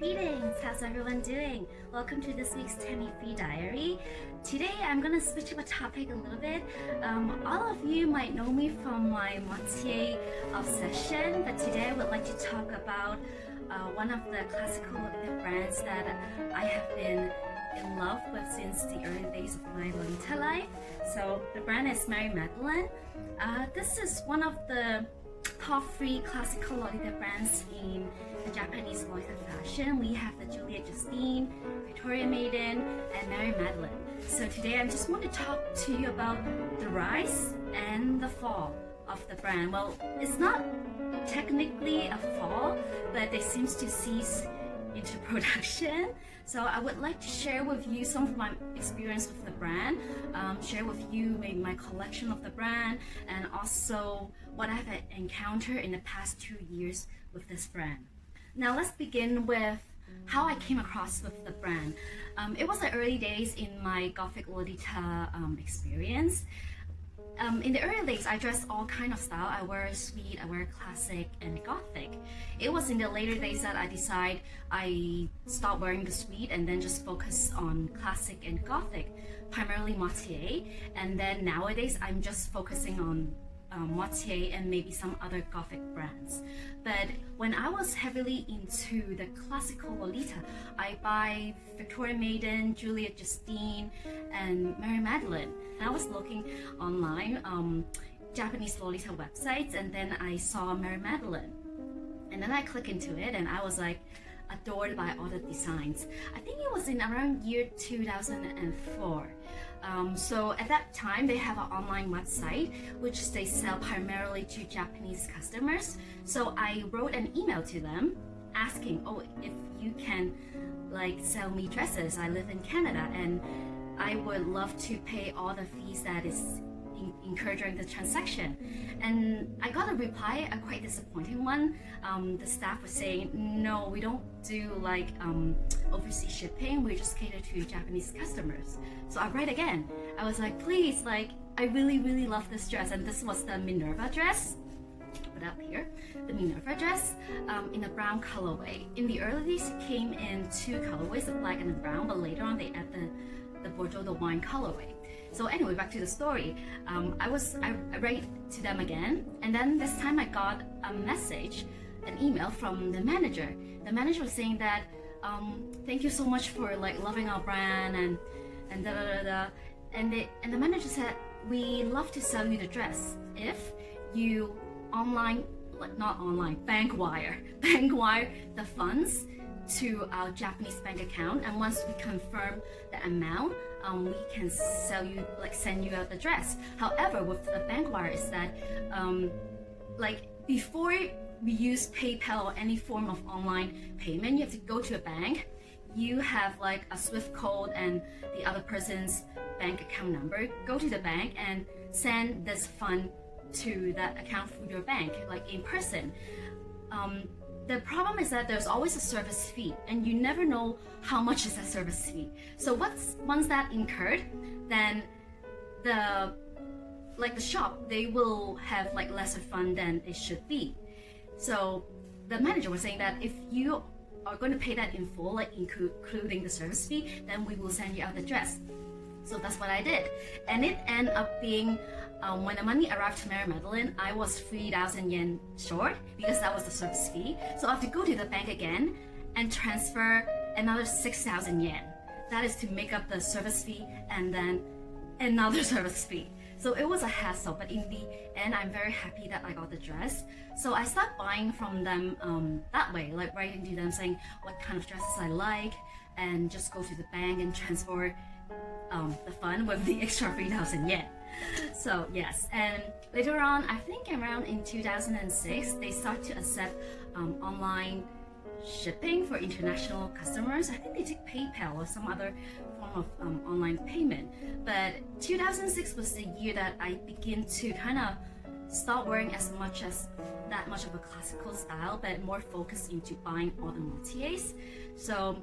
Greetings! How's everyone doing? Welcome to this week's Tamie Vdiary. Today I'm gonna switch up a topic a little bit. All of you might know me from my Moitié obsession, but today I would like to talk about one of the classical brands that I have been in love with since the early days of my lolita life. So the brand is Magdalene. This is one of the top 3 classical lolita brands in the Japanese lolita fashion. We have the Julia Justine, Victoria Maiden, and Mary Magdalene. So today I just want to talk to you about the rise and the fall of the brand. Well, it's not technically a fall, but they seem to cease into production. So I would like to share with you some of my experience with the brand, share with you maybe my collection of the brand, and also what I've encountered in the past 2 years with this brand. Now let's begin with how I came across with the brand. It was the early days in my Gothic Lolita experience. In the early days, I dressed all kind of style. I wear sweet, I wear classic, and Gothic. It was in the later days that I decided I stopped wearing the sweet and then just focus on classic and Gothic, primarily Moitié. And then nowadays, I'm just focusing on Moitié and maybe some other Gothic brands. But when I was heavily into the classical Lolita, I buy Victoria Maiden, Julia Justine, and Mary Magdalene. And I was looking online, Japanese Lolita websites, and then I saw Mary Magdalene. And then I clicked into it and I was like adored by all the designs. I think it was in around year 2004. So at that time, they have an online website which they sell primarily to Japanese customers. So I wrote an email to them asking, oh, if you can like sell me dresses. I live in Canada and I would love to pay all the fees that is incurred during the transaction. And I got a reply, a quite disappointing one. The staff was saying, no, we don't do like overseas shipping, we just cater to Japanese customers. So I write again. I was like, please, like, I really love this dress. And this was the Minerva dress. Put up here, the Minerva dress in a brown colorway. In the early days, it came in 2 colorways, the black and the brown, but later on they add the Bordeaux, the wine colorway. So anyway, back to the story. I write to them again, and then this time I got a message, an email from the manager. The manager was saying that, thank you so much for like loving our brand and da da da da. And the manager said, we love to sell you the dress if you bank wire the funds to our Japanese bank account, and once we confirm the amount, we can send you out the dress. However, with the bank wire is that like before we use PayPal or any form of online payment, you have to go to a bank. You have like a SWIFT code and the other person's bank account number. Go to the bank and send this fund to that account through your bank, like in person. The problem is that there's always a service fee, and you never know how much is that service fee. So once that incurred, then the shop, they will have like lesser fund than it should be. So the manager was saying that if you are going to pay that in full, like including the service fee, then we will send you out the dress. So that's what I did, and it ended up being when the money arrived to Mary Magdalene, I was 3,000 yen short because that was the service fee. So I have to go to the bank again and transfer another 6,000 yen. That is to make up the service fee and then another service fee. So it was a hassle, but in the end, I'm very happy that I got the dress. So I started buying from them that way, like writing to them saying what kind of dresses I like, and just go to the bank and transfer the fund with the extra 3,000 yen. So yes, and later on, I think around in 2006, they start to accept online shipping for international customers. I think they take PayPal or some other form of online payment. But 2006 was the year that I began to kind of stop wearing that much of a classical style, but more focused into buying all the motifs. So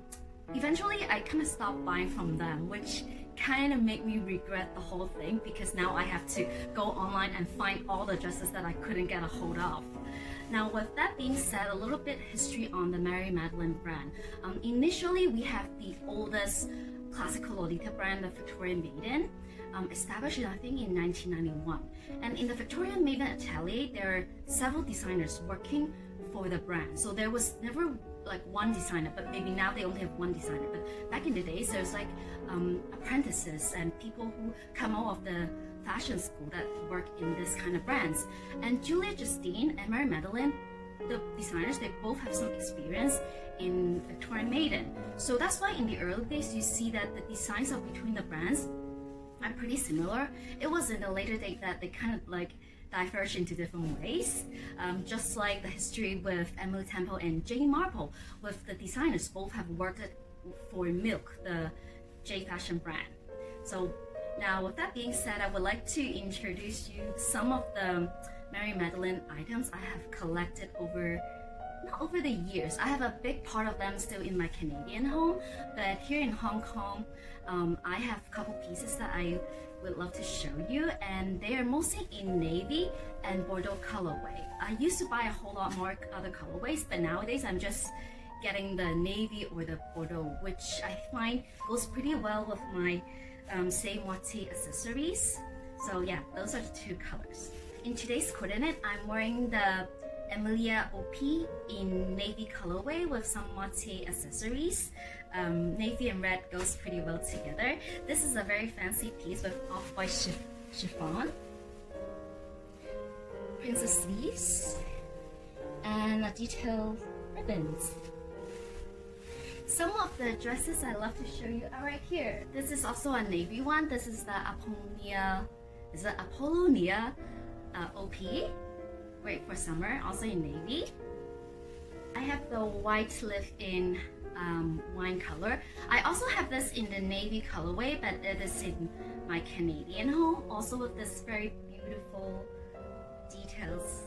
eventually, I kind of stopped buying from them, which kind of made me regret the whole thing because now I have to go online and find all the dresses that I couldn't get a hold of. Now, with that being said, a little bit history on the Mary Magdalene brand. Initially, we have the oldest classical lolita brand, the Victorian Maiden, established I think in 1991. And in the Victorian Maiden atelier, there are several designers working for the brand. So there was never like one designer, but maybe now they only have one designer. But back in the days, there's like apprentices and people who come out of the fashion school that work in this kind of brands. And Julia Justine and Mary Magdalene, the designers, they both have some experience in Victorian Maiden. So that's why in the early days you see that the designs of between the brands are pretty similar. It was in the later date that they kind of like diverge into different ways. Just like the history with Emily Temple and Jane Marple, with the designers both have worked for Milk, the J fashion brand. So now with that being said, I would like to introduce you some of the Mary Magdalene items I have collected not over the years. I have a big part of them still in my Canadian home, but here in Hong Kong, I have a couple pieces that I would love to show you, and they are mostly in navy and Bordeaux colorway. I used to buy a whole lot more other colorways, but nowadays I'm just getting the navy or the Bordeaux, which I find goes pretty well with my say moitié accessories. So yeah, those are the two colors. In today's coordinate, I'm wearing the Emilia OP in navy colorway with some moitié accessories. Navy and red goes pretty well together. This is a very fancy piece with off-white chiffon, princess sleeves, and a detailed ribbons. Some of the dresses I love to show you are right here. This is also a navy one. This is the Apollonia OP. Great for summer, also in navy. I have the white sleeve in wine color. I also have this in the navy colorway, but it is in my Canadian home, also with this very beautiful details.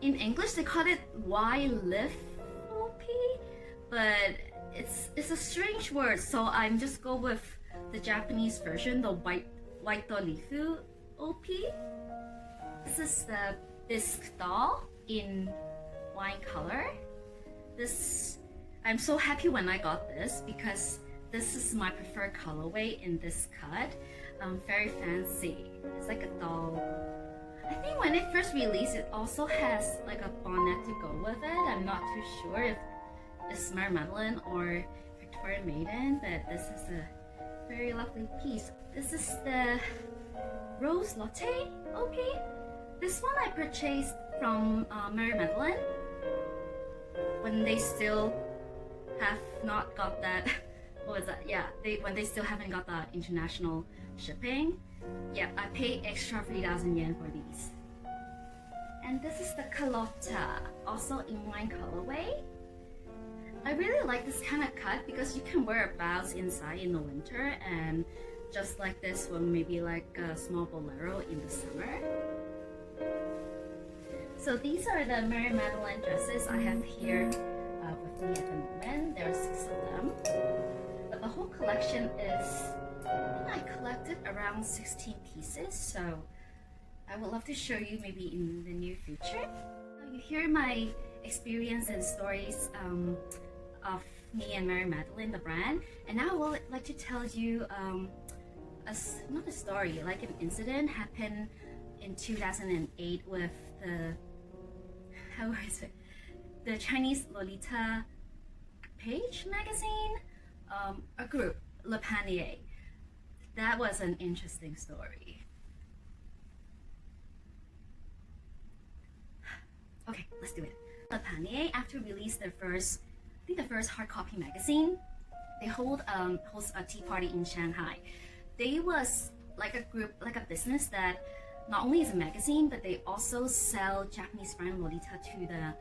In English, they call it Y-lift OP, but it's a strange word, so I'm just go with the Japanese version, the white lifu OP. This is the bisque doll in wine color. I'm so happy when I got this because this is my preferred colorway in this cut. Very fancy. It's like a doll. I think when it first released, it also has like a bonnet to go with it. I'm not too sure if it's Mary Magdalene or Victorian Maiden, but this is a very lovely piece. This is the Rose Latte OP. This one I purchased from Mary Magdalene when they still have not got that. What was that? Yeah, when they still haven't got the international shipping. Yeah, I paid extra 3,000 yen for these. And this is the Carlotta, also in wine colorway. I really like this kind of cut because you can wear a blouse inside in the winter, and just like this one, maybe like a small bolero in the summer. So these are the Mary Magdalene dresses I have here with me at the moment. There are 6 of them. But the whole collection is, I think I collected around 16 pieces, so I would love to show you maybe in the near future. You hear my experience and stories of me and Mary Magdalene, the brand, and now I would like to tell you not a story, like an incident happened in 2008 with the Chinese Lolita page magazine, a group, Le Panier. That was an interesting story. Okay, let's do it. Le Panier, after release their first, I think the first hard copy magazine, they host a tea party in Shanghai. They was like a group, like a business that not only is a magazine, but they also sell Japanese brand Lolita to the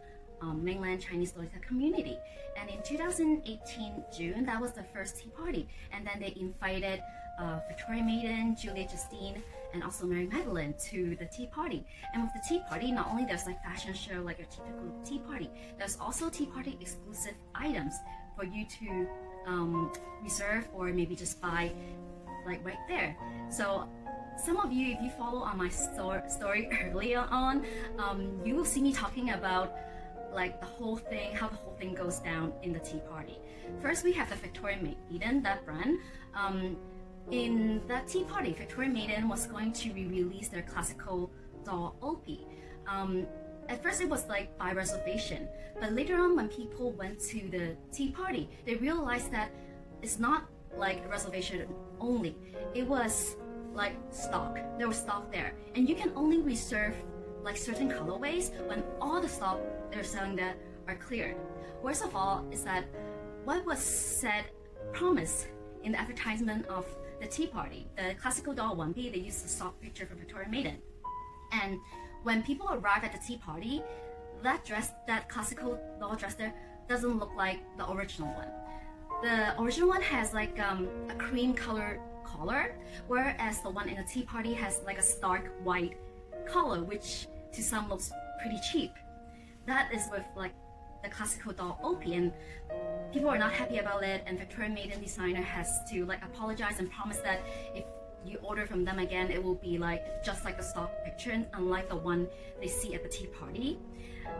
mainland Chinese Lolita community. And in 2018 June, that was the first tea party. And then they invited Victorian Maiden, Julia Justine, and also Mary Magdalene to the tea party. And with the tea party, not only there's like fashion show, like a typical tea party, there's also tea party exclusive items for you to reserve or maybe just buy like right there. So some of you, if you follow on my story earlier on, you will see me talking about like the whole thing, how the whole thing goes down in the tea party. First, we have the Victoria Maiden, that brand. In that tea party, Victoria Maiden was going to re-release their classical doll Opie. At first it was like by reservation, but later on when people went to the tea party, they realized that it's not like a reservation only. It was like stock. There was stock there, and you can only reserve like certain colorways when all the stock they're selling there are cleared. Worst of all is that what was said, promised in the advertisement of the tea party, the classical doll 1B, they used the stock picture from Victoria Maiden. And when people arrive at the tea party, that dress, that classical doll dress there, doesn't look like the original one. The original one has like a cream colored collar, whereas the one in the tea party has like a stark white color, which to some looks pretty cheap. That is with like the classical doll Opie, and people are not happy about it, and Victoria Maiden designer has to like apologize and promise that if you order from them again, it will be like just like the stock picture, unlike the one they see at the tea party.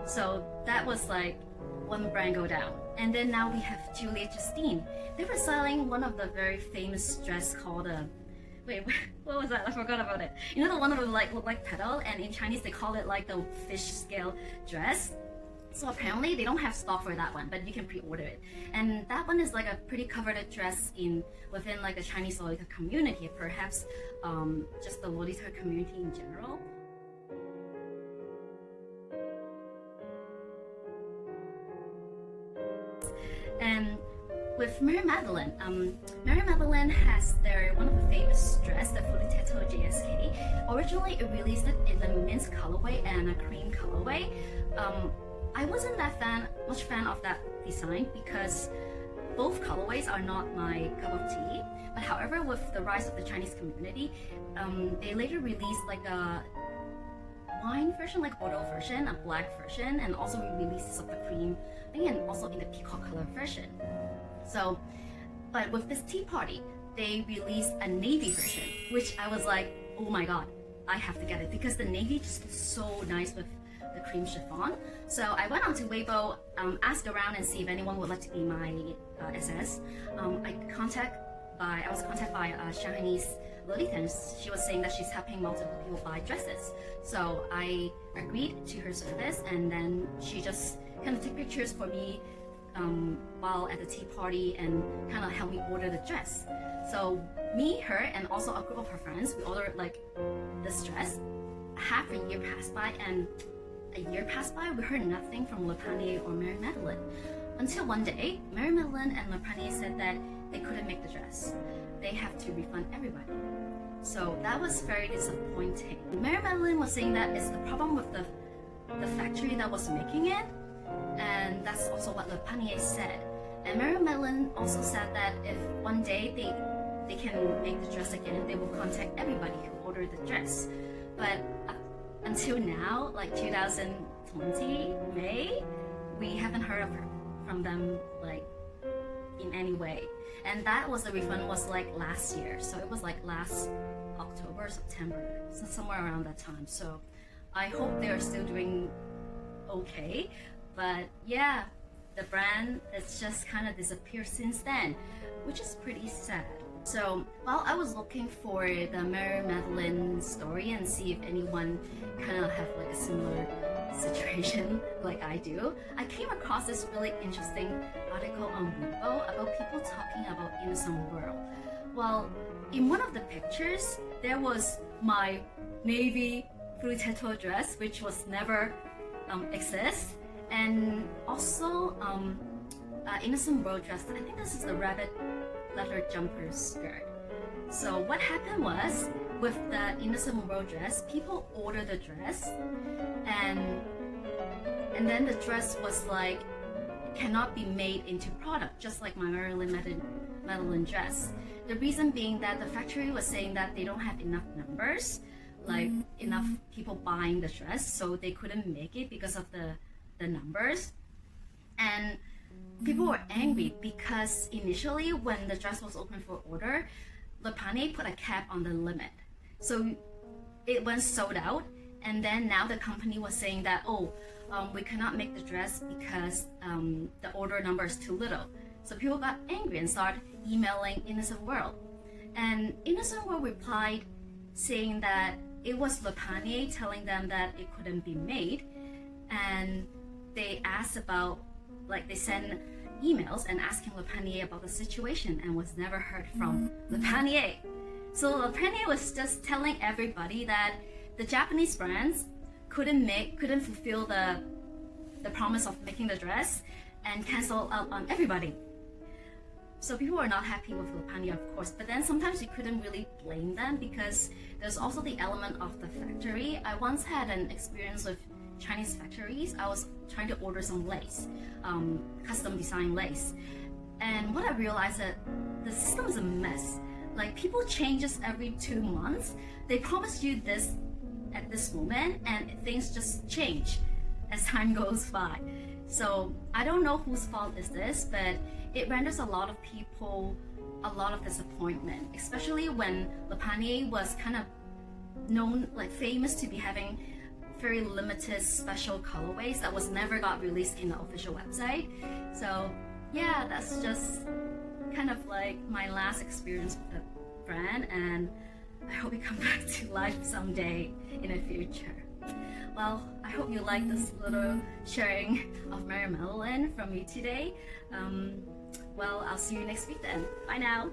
So that was like one brand go down. And then now we have Julia Justine. They were selling one of the very famous dress called wait, what was that? I forgot about it. You know, the one that would like look like petal, and in Chinese they call it like the fish scale dress. So apparently they don't have stock for that one, but you can pre-order it. And that one is like a pretty coveted dress within like the Chinese lolita community, perhaps just the lolita community in general. And with Mary Magdalene, Mary Magdalene has one of the famous dress, the Lolita JSK. Originally it released it in the mint colorway and a cream colorway. I wasn't that much fan of that design because both colorways are not my cup of tea. But however, with the rise of the Chinese community, they later released like a wine version, like Bordeaux version, a black version, and also re-releases of the cream, and also in the peacock color version. So, but with this tea party, they released a navy version, which I was like, oh my god, I have to get it because the navy just looks so nice with the cream chiffon. So I went on to Weibo, asked around and see if anyone would like to be my SS. I was contacted by a Shanghainese lolita, and she was saying that she's helping multiple people buy dresses. So I agreed to her service, and then she just kind of took pictures for me while at the tea party and kind of helped me order the dress. So me, her, and also a group of her friends, we ordered like this dress. Half a year passed by, and a year passed by, we heard nothing from Le Panier or Mary Magdalene. Until one day, Mary Magdalene and Le Panier said that they couldn't make the dress. They have to refund everybody. So that was very disappointing. Mary Magdalene was saying that it's the problem with the factory that was making it, and that's also what Le Panier said. And Mary Magdalene also said that if one day they can make the dress again, they will contact everybody who ordered the dress. But until now, like 2020 May, we haven't heard from them like in any way. And that was the refund was like last year, so it was like last October, September, so somewhere around that time. So I hope they're still doing okay. But yeah, the brand has just kind of disappeared since then, which is pretty sad. So while I was looking for the Mary Magdalene story and see if anyone kind of have like a similar situation like I do, I came across this really interesting article on Weibo about people talking about Innocent World. Well, in one of the pictures, there was my navy fruiteto dress, which was never exist, and also Innocent World dress. I think this is the rabbit leather jumper skirt. So what happened was, with the Innocent World dress, people ordered the dress, and then the dress was like cannot be made into product, just like my Magdalene dress. The reason being that the factory was saying that they don't have enough numbers, like enough people buying the dress, so they couldn't make it because of the numbers. And people were angry because initially when the dress was open for order, Le Panier put a cap on the limit. So it went sold out, and then now the company was saying that, we cannot make the dress because the order number is too little. So people got angry and started emailing Innocent World. And Innocent World replied saying that it was Le Panier telling them that it couldn't be made. And they asked about, they sent emails and asking Le Panier about the situation, and was never heard from Le Panier. So Le Panier was just telling everybody that the Japanese brands couldn't fulfill the promise of making the dress, and cancel out on everybody. So people were not happy with Le Panier, of course, but then sometimes you couldn't really blame them, because there's also the element of the factory. I once had an experience with Chinese factories. I was trying to order some lace, custom design lace, and what I realized that the system is a mess. Like, people changes every 2 months. They promise you this at this moment, and things just change as time goes by. So I don't know whose fault is this, but it renders a lot of people a lot of disappointment, especially when Le Panier was kind of known, famous to be having very limited special colorways that was never got released in the official website. So yeah, that's just kind of like my last experience with the brand, and I hope we come back to life someday in the future. Well, I hope you like this little sharing of Mary Magdalene from me today. Well, I'll see you next week then. Bye now.